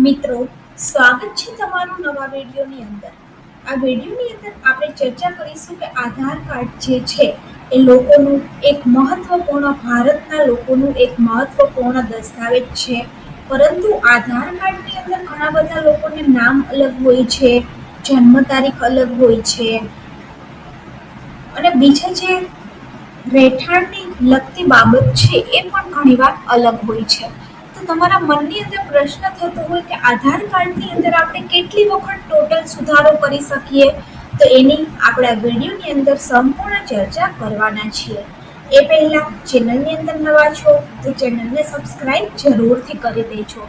મિત્રો, સ્વાગત છે તમારું નવા વિડીયોની અંદર. આ વિડીયોની અંદર આપણે ચર્ચા કરીશું કે આધાર કાર્ડ જે છે એ લોકોનું એક મહત્વપૂર્ણ ભારતના લોકોનું એક મહત્વપૂર્ણ દસ્તાવેજ છે. પરંતુ આધાર કાર્ડની અંદર ઘણા બધા લોકોને નામ અલગ હોય છે, જન્મ તારીખ અલગ હોય છે અને બીજા જે રહેઠાણની લગતી બાબત છે એ પણ ઘણીવાર અલગ હોય છે. તો તમારા મનની અંદર પ્રશ્ન થતો હોય કે આધાર કાર્ડની અંદર આપણે કેટલી વખત ટોટલ સુધારો કરી શકીએ, તો એની આપણે આ વિડીયોની અંદર સંપૂર્ણ ચર્ચા કરવાના છીએ. એ પહેલાં ચેનલની અંદર નવા છો તો ચેનલને સબસ્ક્રાઇબ જરૂરથી કરી દેજો.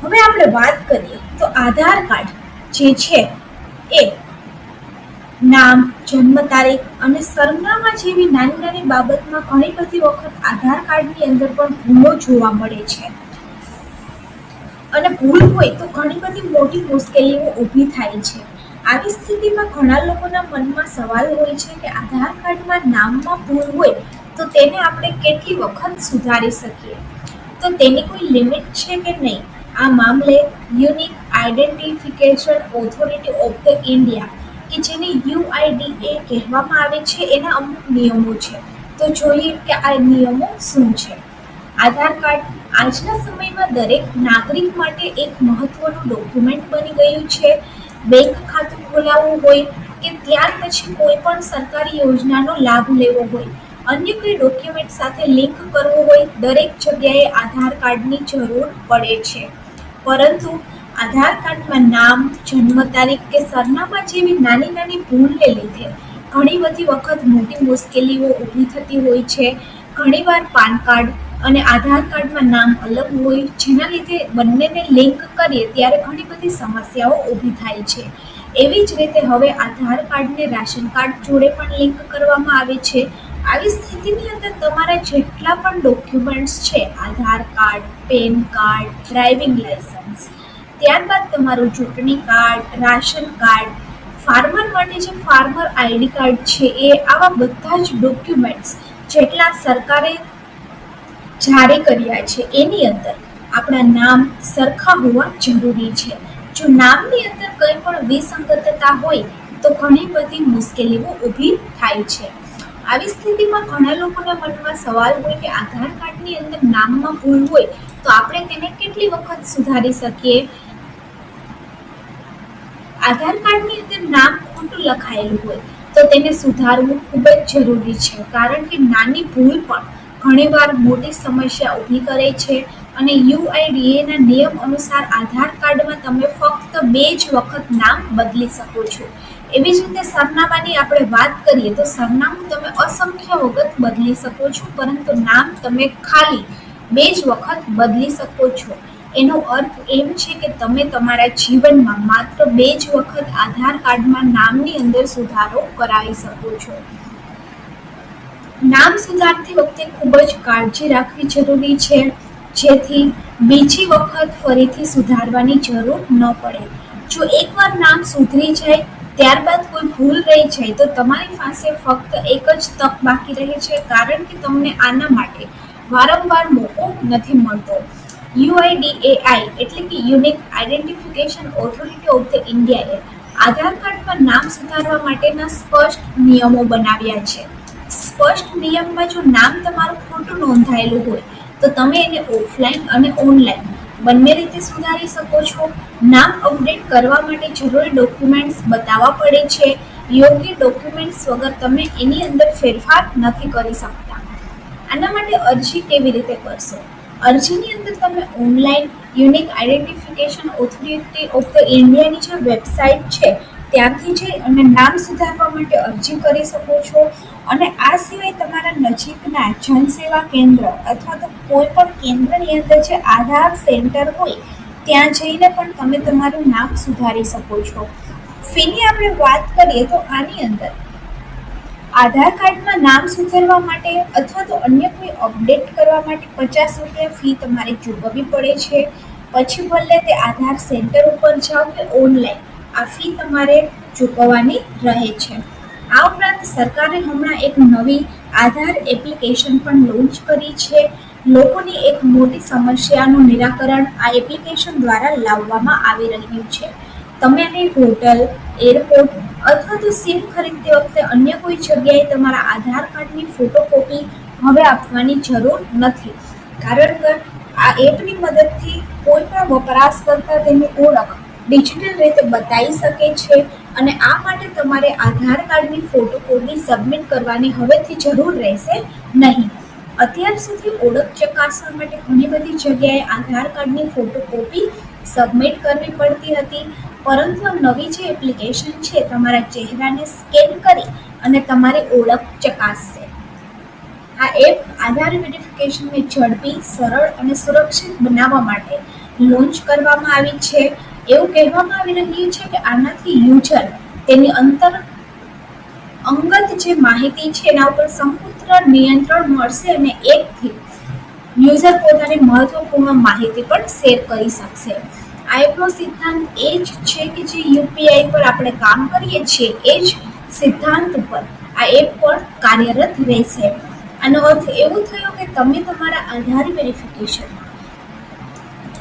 હવે આપણે વાત કરીએ તો આધાર કાર્ડ જે છે એ નામ, જન્મ તારીખ અને સરનામા જેવી નાની નાની બાબતમાં ઘણી બધી વખત આધાર કાર્ડની અંદર પણ ભૂલો જોવા મળે છે. અને ભૂલ હોય તો ઘણી બધી મોટી મુશ્કેલીઓ ઊભી થાય છે. આવી સ્થિતિમાં ઘણા લોકોના મનમાં સવાલ હોય છે કે આધાર કાર્ડમાં નામમાં ભૂલ હોય તો તેને આપણે કેટલી વખત સુધારી શકીએ, તો તેની કોઈ લિમિટ છે કે નહીં. આ મામલે unique identification authority of the India કે જેને UIDA કહેવામાં આવે છે એના અમુક નિયમો છે. તો જોઈએ કે આ નિયમો શું છે. આધાર કાર્ડ આજના સમયમાં દરેક નાગરિક માટે એક મહત્વનું ડોક્યુમેન્ટ બની ગયું છે. બેંક ખાતું ખોલાવવું હોય કે ત્યાર પછી કોઈ પણ સરકારી યોજનાનો લાભ લેવો હોય, અન્ય કોઈ ડોક્યુમેન્ટ સાથે લિંક કરવો હોય, દરેક જગ્યાએ આધાર કાર્ડની જરૂર પડે છે. પરંતુ આધાર કાર્ડમાં નામ, જન્મ તારીખ કે સરનામા જેવી નાની નાની ભૂલને લીધે ઘણી બધી વખત મોટી મુશ્કેલીઓ ઊભી થતી હોય છે. ઘણીવાર પાન કાર્ડ અને આધાર કાર્ડમાં નામ અલગ હોય, જેના લીધે બંનેને લિંક કરીએ ત્યારે ઘણી બધી સમસ્યાઓ ઊભી થાય છે. એવી જ રીતે હવે આધાર કાર્ડને રાશન કાર્ડ જોડે પણ લિંક કરવામાં આવે છે. આવી સ્થિતિની અંદર તમારા જેટલા પણ ડોક્યુમેન્ટ્સ છે, Aadhaar card, PAN card, driving licence, ત્યારબાદ તમારું ચૂંટણી કાર્ડ, રાશન કાર્ડ, ફાર્મર માટે જે ફાર્મર ID કાર્ડ છે એ આવા બધા જ ડોક્યુમેન્ટ્સ જેટલા સરકારે જારી કર્યા છે એની અંદર આપણા નામ સરખા હોવા જરૂરી છે. જો નામની અંદર કંઈ પણ વિસંગતતા હોય તો ઘણી બધી મુશ્કેલીઓ ઊભી થાય છે. આવી સ્થિતિમાં ઘણા લોકોના મનમાં સવાલ હોય કે આધાર કાર્ડની અંદર નામમાં ભૂલ હોય તો આપણે તેને કેટલી વખત સુધારી શકીએ. આધાર કાર્ડની અંદર નામ ખોટું લખાયેલું હોય તો તેને સુધારવું ખૂબ જ જરૂરી છે, કારણ કે નાની ભૂલ પણ ઘણીવાર મોટી સમસ્યા ઊભી કરે છે. અને UIDA ના નિયમ અનુસાર આધાર કાર્ડમાં તમે ફક્ત 2 જ વખત નામ બદલી શકો છો. એવી જ રીતે સરનામાની આપણે વાત કરીએ તો સરનામું તમે અસંખ્ય વખત બદલી શકો છો, પરંતુ નામ તમે ખાલી 2 જ વખત બદલી શકો છો. એનો અર્થ એમ છે કે તમે તમારા જીવનમાં માત્ર 2 જ વખત આધાર કાર્ડમાં નામની અંદર સુધારો કરાવી શકો છો. નામ સુધારતી વખતે ખૂબ જ કાળજી રાખવી જરૂરી છે, જેથી બીજી વખત ફરીથી સુધારવાની જરૂર ન પડે. જો એકવાર નામ સુધરી જાય ત્યારબાદ કોઈ ભૂલ રહી જાય તો તમારી પાસે ફક્ત એક જ તક બાકી રહે છે, કારણ કે તમને આના માટે વારંવાર મોકો નથી મળતો. UIDAI એટલે કે unique identification authority of the ઇન્ડિયાએ આધાર કાર્ડમાં નામ સુધારવા માટેના સ્પષ્ટ નિયમો બનાવ્યા છે. સ્પષ્ટ નિયમમાં જો નામ તમારું ખોટું નોંધાયેલું હોય તો તમે એને ઓફલાઈન અને ઓનલાઈન બંને રીતે સુધારી શકો છો. નામ અપડેટ કરવા માટે જરૂરી ડોક્યુમેન્ટ્સ બતાવવા પડે છે. યોગ્ય ડોક્યુમેન્ટ્સ વગર તમે એની અંદર ફેરફાર નથી કરી શકતા. આના માટે અરજી કેવી રીતે કરશો? અરજીની અંદર તમે online unique identification authority of the ઇન્ડિયાની જે વેબસાઇટ છે ત્યાંથી જઈ અને નામ સુધારવા માટે અરજી કરી શકો છો. અને આ સિવાય તમારા નજીકના જનસેવા કેન્દ્ર અથવા તો કોઈ પણ કેન્દ્રની અંદર જે આધાર સેન્ટર હોય ત્યાં જઈને પણ તમે તમારું નામ સુધારી શકો છો. ફીની આપણે વાત કરીએ તો આની અંદર આધાર કાર્ડમાં નામ સુધારવા માટે અથવા તો અન્ય કોઈ અપડેટ કરવા માટે 50 રૂપિયા ફી તમારે ચૂકવવી પડે છે. પછી ભલે તે આધાર સેન્ટર ઉપર જાઓ કે ઓનલાઈન, આ ફી તમારે ચૂકવવાની રહે છે. આ ઉપરાંત સરકારે હમણાં એક નવી આધાર એપ્લિકેશન પણ લોન્ચ કરી છે, લોકોની એક મોટી સમસ્યાનું નિરાકરણ આ એપ્લિકેશન દ્વારા લાવવામાં આવી રહ્યું છે. તમારે હોટલ, એરપોર્ટ અથવા તો સિમ ખરીદતી વખતે અન્ય કોઈ જગ્યાએ તમારા આધાર કાર્ડની ફોટોકોપી હવે આપવાની જરૂર નથી. કારણ કે આ એપની મદદથી કોઈ પણ વપરાશકર્તા તેની ઓળખ ડિજિટલ રીતે બતાવી શકે છે અને આ માટે તમારે આધાર કાર્ડની ફોટોકોપી સબમિટ કરવાની હવેથી જરૂર રહેશે નહીં. અત્યાર સુધી ઓળખ ચકાસવા માટે ઘણી બધી જગ્યાએ આધાર કાર્ડની ફોટોકોપી સબમિટ કરવી પડતી હતી, પરંતુ નવી જે એપ્લિકેશન છે તમારા ચહેરાને સ્કેન કરી અને તમારી ઓળખ ચકાસશે. આ એપ આધાર વેરિફિકેશનને ઝડપી, સરળ અને સુરક્ષિત બનાવવા માટે લોન્ચ કરવામાં આવી છે. એવું કહેવામાં આવી રહ્યું છે કે આનાથી યુઝર તેની અંગત જે માહિતી છે એના ઉપર સંપૂર્ણ નિયંત્રણ મળશે અને એકથી યુઝર પોતાની મહત્વપૂર્ણ માહિતી પણ શેર કરી શકશે. આ એપનો સિદ્ધાંત એ જ છે કે જે યુપીઆઈ પર આપણે કામ કરીએ છીએ એ જ સિદ્ધાંત ઉપર આ એપ પણ કાર્યરત રહેશે. આનો અર્થ એવું થયો કે તમે તમારા આધાર વેરિફિકેશનમાં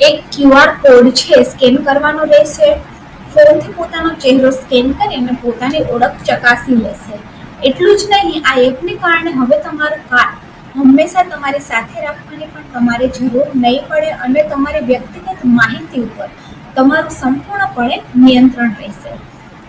એક ક્યુઆર કોડ છે સ્કેન કરવાનો રહેશે. ફોનથી પોતાનો ચહેરો સ્કેન કરી અને પોતાની ઓળખ ચકાસી લેશે. એટલું જ નહીં, આ એપને કારણે હવે તમારું કાર્ડ હંમેશા તમારી સાથે રાખવાની પણ તમારે જરૂર નહીં પડે અને તમારી વ્યક્તિગત માહિતી ઉપર તમારું સંપૂર્ણપણે નિયંત્રણ રહેશે.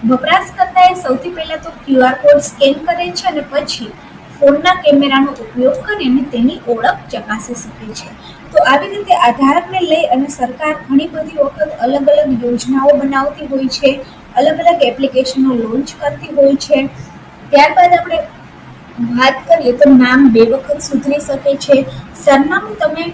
વપરાશકર્તાએ સૌથી પહેલાં તો ક્યુઆર કોડ સ્કેન કરે છે અને પછી ફોનના કેમેરાનો ઉપયોગ કરીને તેની ઓળખ ચકાસી શકે છે. તો આવી રીતે આધારને લઈ અને સરકાર ઘણી બધી વખત અલગ અલગ યોજનાઓ બનાવતી હોય છે, અલગ અલગ એપ્લિકેશનો લોન્ચ કરતી હોય છે. ત્યારબાદ આપણે વાત કરીએ તો નામ 2 વખત સુધરી શકે છે, સરનામું તમે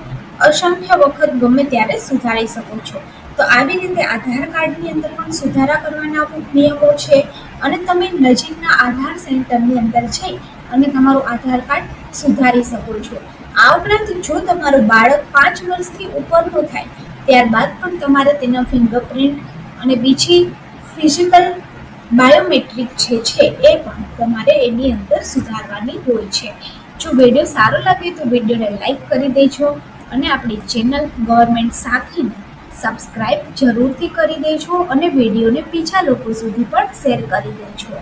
અસંખ્ય વખત ગમે ત્યારે સુધારી શકો છો. તો આવી રીતે આધાર કાર્ડની અંદર પણ સુધારા કરવાના અમુક નિયમો છે અને તમે નજીકના આધાર સેન્ટરની અંદર જઈ અને તમારું આધાર કાર્ડ સુધારી શકો છો. આ ઉપરાંત જો તમારું બાળક 5 વર્ષથી ઉપરનું થાય ત્યારબાદ પણ તમારે તેના ફિંગરપ્રિન્ટ અને બીજી ફિઝિકલ બાયોમેટ્રિક છે એ પણ તમારે એની અંદર સુધારવાની હોય છે. જો વિડીયો સારો લાગે તો વિડીયોને લાઈક કરી દેજો અને આપણી ચેનલ ગવર્મેન્ટ સાથીને સબસ્ક્રાઈબ જરૂરથી કરી દેજો અને વિડીયોને બીજા લોકો સુધી પણ શેર કરી દેજો.